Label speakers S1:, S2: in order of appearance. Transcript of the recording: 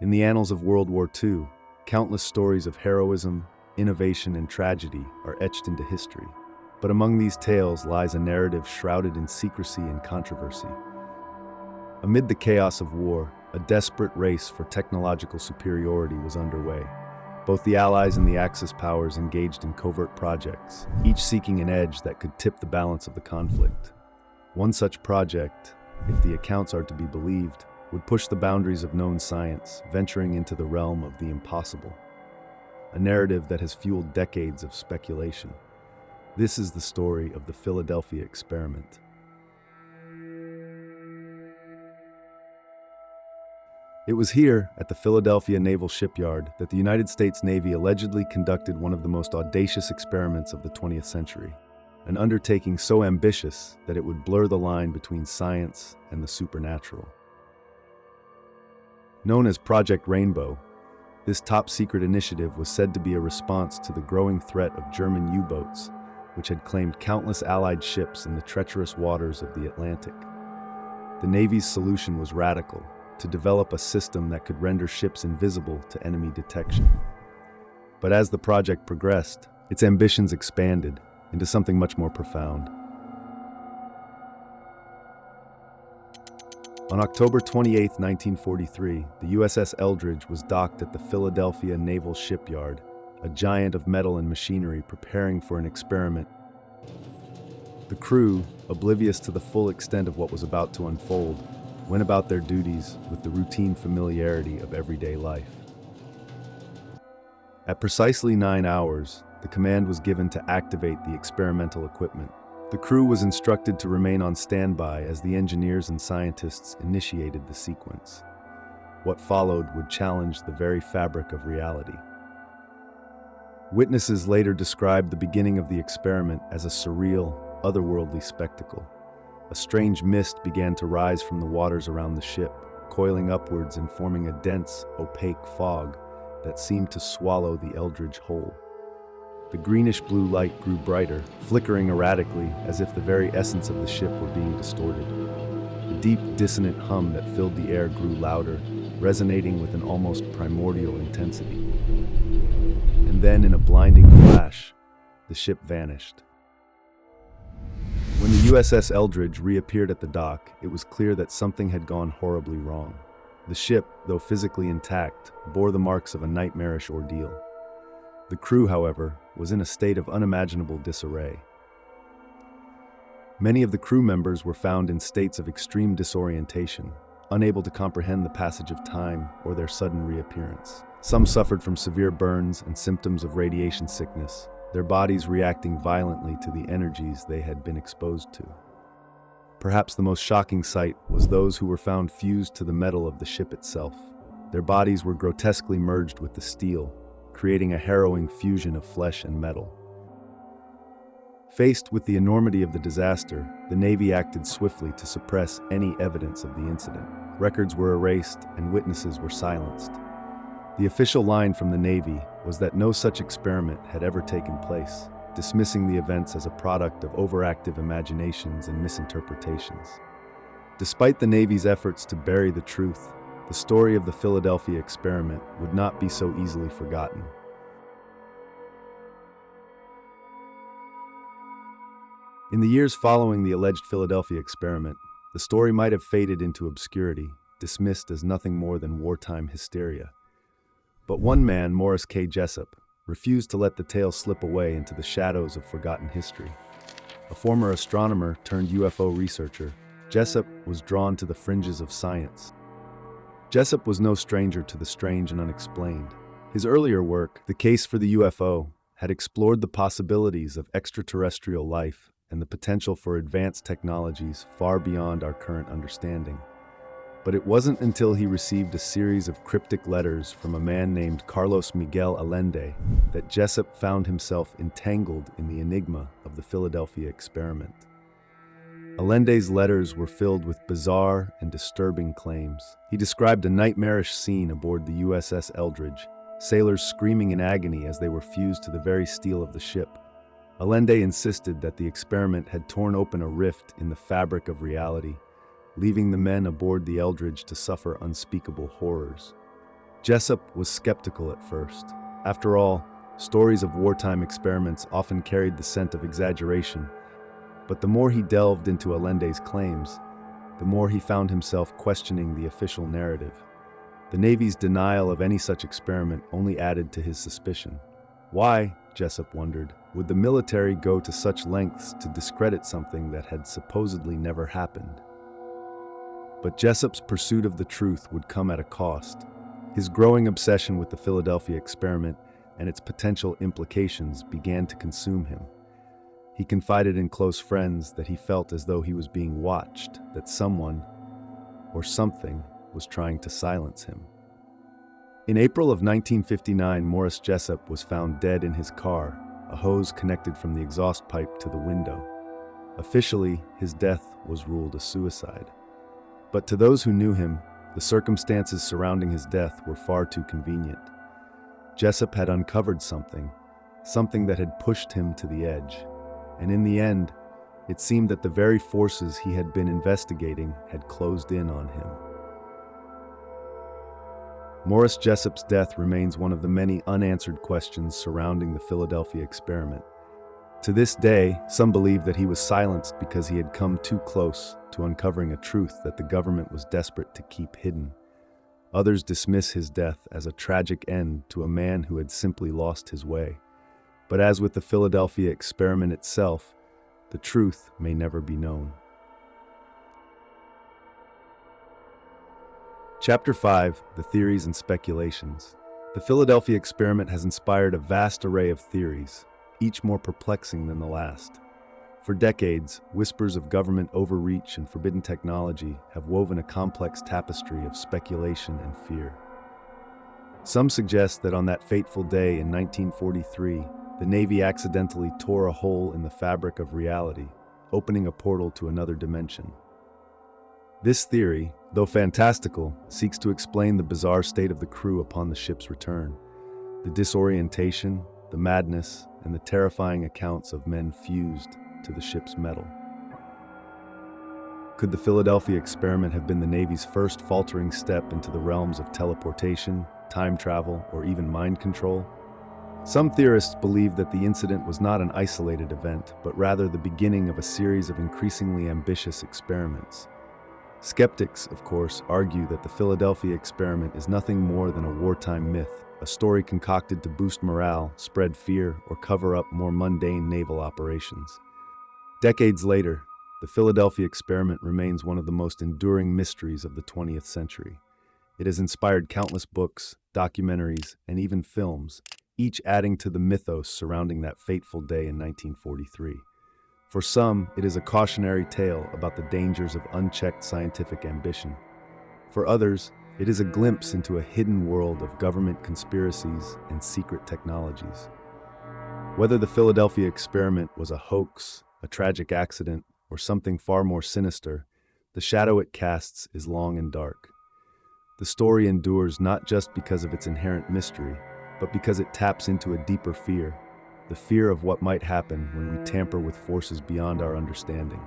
S1: In the annals of World War II, countless stories of heroism, innovation, and tragedy are etched into history. But among these tales lies a narrative shrouded in secrecy and controversy. Amid the chaos of war, a desperate race for technological superiority was underway. Both the Allies and the Axis powers engaged in covert projects, each seeking an edge that could tip the balance of the conflict. One such project, if the accounts are to be believed, would push the boundaries of known science, venturing into the realm of the impossible. A narrative that has fueled decades of speculation. This is the story of the Philadelphia experiment. It was here, at the Philadelphia Naval Shipyard, that the United States Navy allegedly conducted one of the most audacious experiments of the 20th century, an undertaking so ambitious that it would blur the line between science and the supernatural. Known as Project Rainbow, this top-secret initiative was said to be a response to the growing threat of German U-boats, which had claimed countless Allied ships in the treacherous waters of the Atlantic. The Navy's solution was radical: to develop a system that could render ships invisible to enemy detection. But as the project progressed, its ambitions expanded into something much more profound. On October 28, 1943, the USS Eldridge was docked at the Philadelphia Naval Shipyard, a giant of metal and machinery preparing for an experiment. The crew, oblivious to the full extent of what was about to unfold, went about their duties with the routine familiarity of everyday life. At precisely 9 hours, the command was given to activate the experimental equipment. The crew was instructed to remain on standby as the engineers and scientists initiated the sequence. What followed would challenge the very fabric of reality. Witnesses later described the beginning of the experiment as a surreal, otherworldly spectacle. A strange mist began to rise from the waters around the ship, coiling upwards and forming a dense, opaque fog that seemed to swallow the Eldridge whole. The greenish-blue light grew brighter, flickering erratically as if the very essence of the ship were being distorted. The deep, dissonant hum that filled the air grew louder, resonating with an almost primordial intensity. And then, in a blinding flash, the ship vanished. When the USS Eldridge reappeared at the dock, it was clear that something had gone horribly wrong. The ship, though physically intact, bore the marks of a nightmarish ordeal. The crew, however, was in a state of unimaginable disarray. Many of the crew members were found in states of extreme disorientation, unable to comprehend the passage of time or their sudden reappearance. Some suffered from severe burns and symptoms of radiation sickness, their bodies reacting violently to the energies they had been exposed to. Perhaps the most shocking sight was those who were found fused to the metal of the ship itself. Their bodies were grotesquely merged with the steel, creating a harrowing fusion of flesh and metal. Faced with the enormity of the disaster, the Navy acted swiftly to suppress any evidence of the incident. Records were erased and witnesses were silenced. The official line from the Navy was that no such experiment had ever taken place, dismissing the events as a product of overactive imaginations and misinterpretations. Despite the Navy's efforts to bury the truth, the story of the Philadelphia experiment would not be so easily forgotten. In the years following the alleged Philadelphia experiment, the story might have faded into obscurity, dismissed as nothing more than wartime hysteria. But one man, Morris K. Jessup, refused to let the tale slip away into the shadows of forgotten history. A former astronomer turned UFO researcher, Jessup was drawn to the fringes of science. Jessup was no stranger to the strange and unexplained. His earlier work, The Case for the UFO, had explored the possibilities of extraterrestrial life and the potential for advanced technologies far beyond our current understanding. But it wasn't until he received a series of cryptic letters from a man named Carlos Miguel Allende that Jessup found himself entangled in the enigma of the Philadelphia experiment. Allende's letters were filled with bizarre and disturbing claims. He described a nightmarish scene aboard the USS Eldridge, sailors screaming in agony as they were fused to the very steel of the ship. Allende insisted that the experiment had torn open a rift in the fabric of reality, leaving the men aboard the Eldridge to suffer unspeakable horrors. Jessup was skeptical at first. After all, stories of wartime experiments often carried the scent of exaggeration, but the more he delved into Allende's claims, the more he found himself questioning the official narrative. The Navy's denial of any such experiment only added to his suspicion. Why, Jessup wondered, would the military go to such lengths to discredit something that had supposedly never happened? But Jessup's pursuit of the truth would come at a cost. His growing obsession with the Philadelphia experiment and its potential implications began to consume him. He confided in close friends that he felt as though he was being watched, that someone, or something, was trying to silence him. In April of 1959, Morris Jessup was found dead in his car, a hose connected from the exhaust pipe to the window. Officially, his death was ruled a suicide. But to those who knew him, the circumstances surrounding his death were far too convenient. Jessup had uncovered something that had pushed him to the edge. And in the end, it seemed that the very forces he had been investigating had closed in on him. Morris Jessup's death remains one of the many unanswered questions surrounding the Philadelphia experiment. To this day, some believe that he was silenced because he had come too close to uncovering a truth that the government was desperate to keep hidden. Others dismiss his death as a tragic end to a man who had simply lost his way. But as with the Philadelphia experiment itself, the truth may never be known. Chapter 5: The Theories and Speculations. The Philadelphia experiment has inspired a vast array of theories, each more perplexing than the last. For decades, whispers of government overreach and forbidden technology have woven a complex tapestry of speculation and fear. Some suggest that on that fateful day in 1943, the Navy accidentally tore a hole in the fabric of reality, opening a portal to another dimension. This theory, though fantastical, seeks to explain the bizarre state of the crew upon the ship's return. The disorientation, the madness, and the terrifying accounts of men fused to the ship's metal. Could the Philadelphia experiment have been the Navy's first faltering step into the realms of teleportation, time travel, or even mind control? Some theorists believe that the incident was not an isolated event, but rather the beginning of a series of increasingly ambitious experiments. Skeptics, of course, argue that the Philadelphia experiment is nothing more than a wartime myth, a story concocted to boost morale, spread fear, or cover up more mundane naval operations. Decades later, the Philadelphia experiment remains one of the most enduring mysteries of the 20th century. It has inspired countless books, documentaries, and even films, each adding to the mythos surrounding that fateful day in 1943. For some, it is a cautionary tale about the dangers of unchecked scientific ambition. For others, it is a glimpse into a hidden world of government conspiracies and secret technologies. Whether the Philadelphia experiment was a hoax, a tragic accident, or something far more sinister, the shadow it casts is long and dark. The story endures not just because of its inherent mystery, but because it taps into a deeper fear, the fear of what might happen when we tamper with forces beyond our understanding.